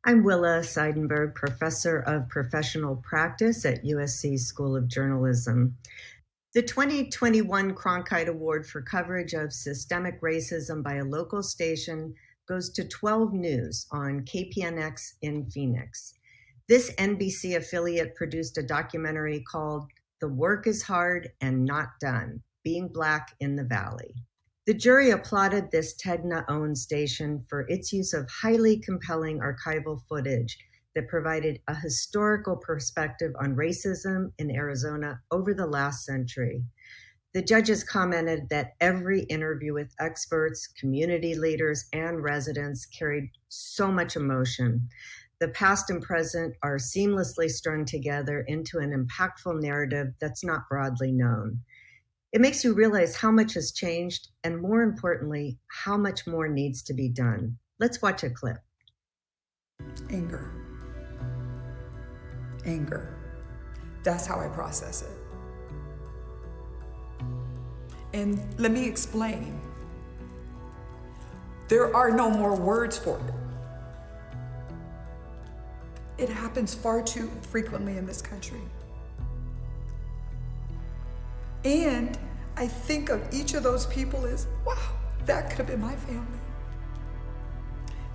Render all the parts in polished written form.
I'm Willa Seidenberg, Professor of Professional Practice at USC School of Journalism. The 2021 Cronkite Award for coverage of systemic racism by a local station goes to 12 News on KPNX in Phoenix. This NBC affiliate produced a documentary called "The Work is Hard and Not Done: Being Black in the Valley." The jury applauded this TEGNA-owned station for its use of highly compelling archival footage that provided a historical perspective on racism in Arizona over the last century. The judges commented that every interview with experts, community leaders, and residents carried so much emotion. The past and present are seamlessly strung together into an impactful narrative that's not broadly known. It makes you realize how much has changed, and more importantly, how much more needs to be done. Let's watch a clip. Anger. That's how I process it. And let me explain. There are no more words for it. It happens far too frequently in this country. And I think of each of those people as, wow, that could have been my family.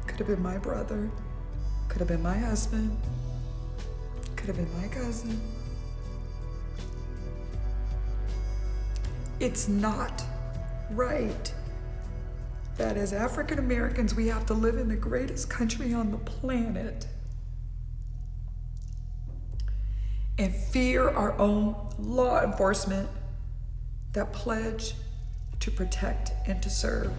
Could have been my brother. Could have been my husband. Could have been my cousin. It's not right that as African Americans, we have to live in the greatest country on the planet and fear our own law enforcement that pledge to protect and to serve.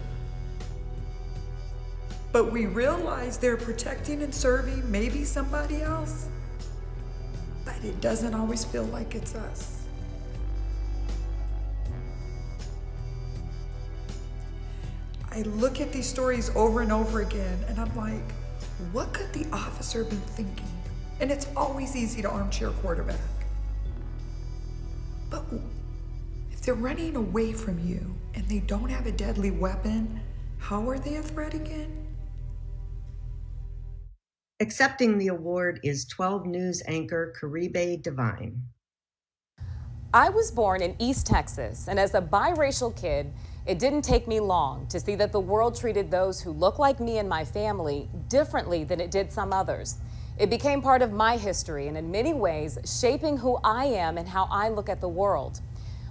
But we realize they're protecting and serving maybe somebody else, but it doesn't always feel like it's us. I look at these stories over and over again, and I'm like, what could the officer have been thinking? And it's always easy to armchair quarterback. But if they're running away from you and they don't have a deadly weapon, how are they a threat again? Accepting the award is 12 News anchor Caribe Devine. I was born in East Texas, and as a biracial kid, it didn't take me long to see that the world treated those who look like me and my family differently than it did some others. It became part of my history and in many ways shaping who I am and how I look at the world.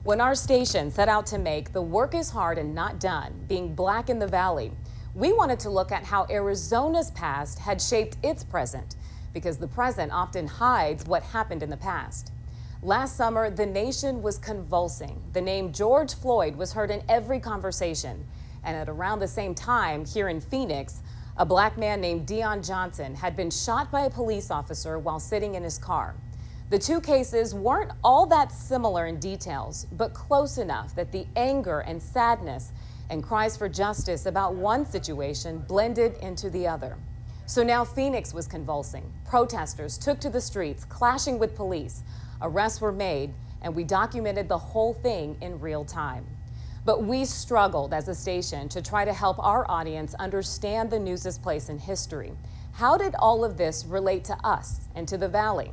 When our station set out to make "The Work is Hard and Not Done: Being Black in the Valley," we wanted to look at how Arizona's past had shaped its present, because the present often hides what happened in the past. Last summer, the nation was convulsing. The name George Floyd was heard in every conversation. And at around the same time, here in Phoenix, a black man named Deon Johnson had been shot by a police officer while sitting in his car. The two cases weren't all that similar in details, but close enough that the anger and sadness and cries for justice about one situation blended into the other. So now Phoenix was convulsing. Protesters took to the streets, clashing with police. Arrests were made, and we documented the whole thing in real time. But we struggled as a station to try to help our audience understand the news's place in history. How did all of this relate to us and to the Valley?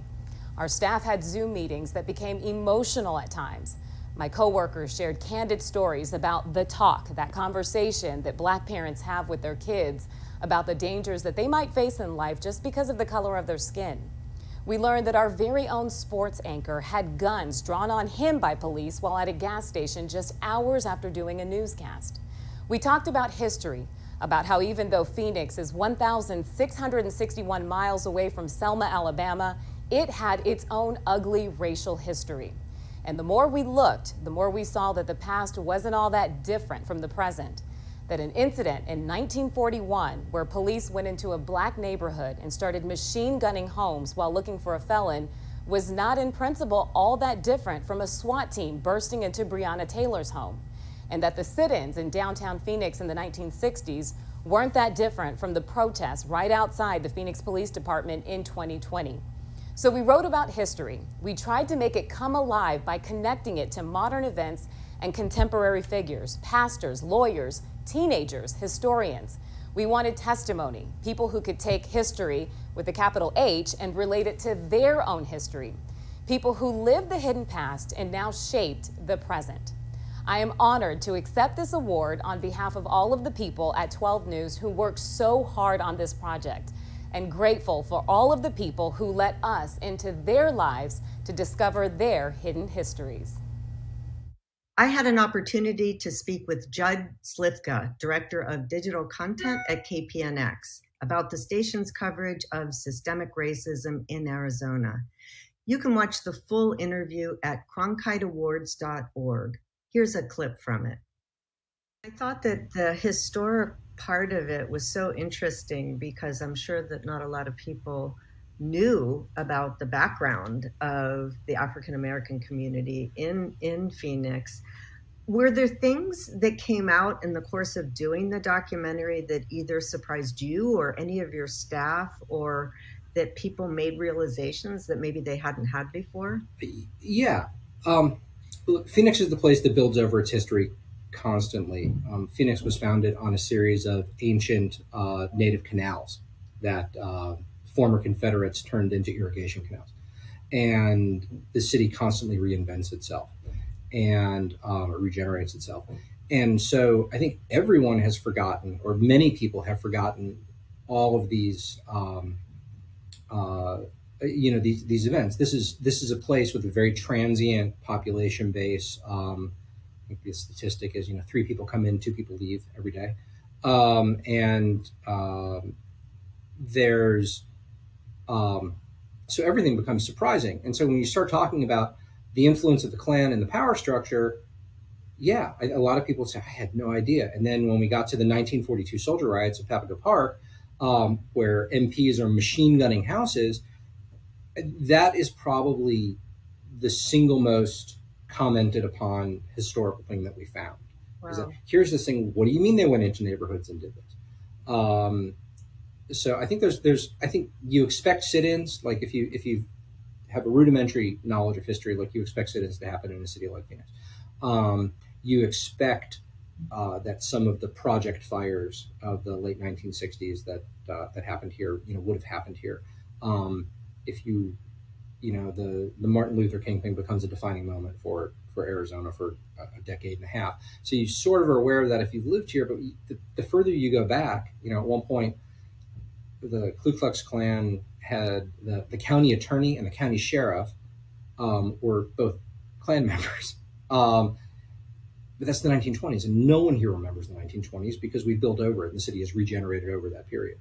Our staff had Zoom meetings that became emotional at times. My coworkers shared candid stories about the talk, that conversation that Black parents have with their kids about the dangers that they might face in life just because of the color of their skin. We learned that our very own sports anchor had guns drawn on him by police while at a gas station just hours after doing a newscast. We talked about history, about how even though Phoenix is 1,661 miles away from Selma, Alabama, it had its own ugly racial history. And the more we looked, the more we saw that the past wasn't all that different from the present. That an incident in 1941 where police went into a black neighborhood and started machine gunning homes while looking for a felon was not in principle all that different from a SWAT team bursting into Breonna Taylor's home. And that the sit-ins in downtown Phoenix in the 1960s weren't that different from the protests right outside the Phoenix Police Department in 2020. So we wrote about history. We tried to make it come alive by connecting it to modern events and contemporary figures, pastors, lawyers, teenagers, historians. We wanted testimony, people who could take history, with a capital H and relate it to their own history. People who lived the hidden past and now shaped the present. I am honored to accept this award on behalf of all of the people at 12 News who worked so hard on this project, and grateful for all of the people who let us into their lives to discover their hidden histories. I had an opportunity to speak with Judd Slivka, Director of Digital Content at KPNX, about the station's coverage of systemic racism in Arizona. You can watch the full interview at cronkiteawards.org. Here's a clip from it. I thought that the historic part of it was so interesting because I'm sure that not a lot of people knew about the background of the African American community in Phoenix. Were there things that came out in the course of doing the documentary that either surprised you or any of your staff, or that people made realizations that maybe they hadn't had before? Yeah. Look, Phoenix is the place that builds over its history constantly. Phoenix was founded on a series of ancient native canals that former Confederates turned into irrigation canals. And the city constantly reinvents itself and regenerates itself. And so I think everyone has forgotten, or many people have forgotten, all of these these events. This is a place with a very transient population base. I think the statistic is 3 people come in, 2 people leave every day, there's so everything becomes surprising. And so when you start talking about the influence of the Klan and the power structure, a lot of people say, I had no idea. And then when we got to the 1942 soldier riots at Papago Park, where MPs are machine gunning houses, that is probably the single most commented upon historical thing that we found. Wow. Is that, here's this thing, what do you mean they went into neighborhoods and did this? So I think I think you expect sit-ins, like if you have a rudimentary knowledge of history, like you expect sit-ins to happen in a city like Phoenix. You expect that some of the project fires of the late 1960s that happened here, would have happened here. If the Martin Luther King thing becomes a defining moment for Arizona for a decade and a half. So you sort of are aware of that if you've lived here, but the further you go back, at one point, the Ku Klux Klan had the county attorney and the county sheriff were both Klan members. But that's the 1920s, and no one here remembers the 1920s because we built over it, and the city has regenerated over that period.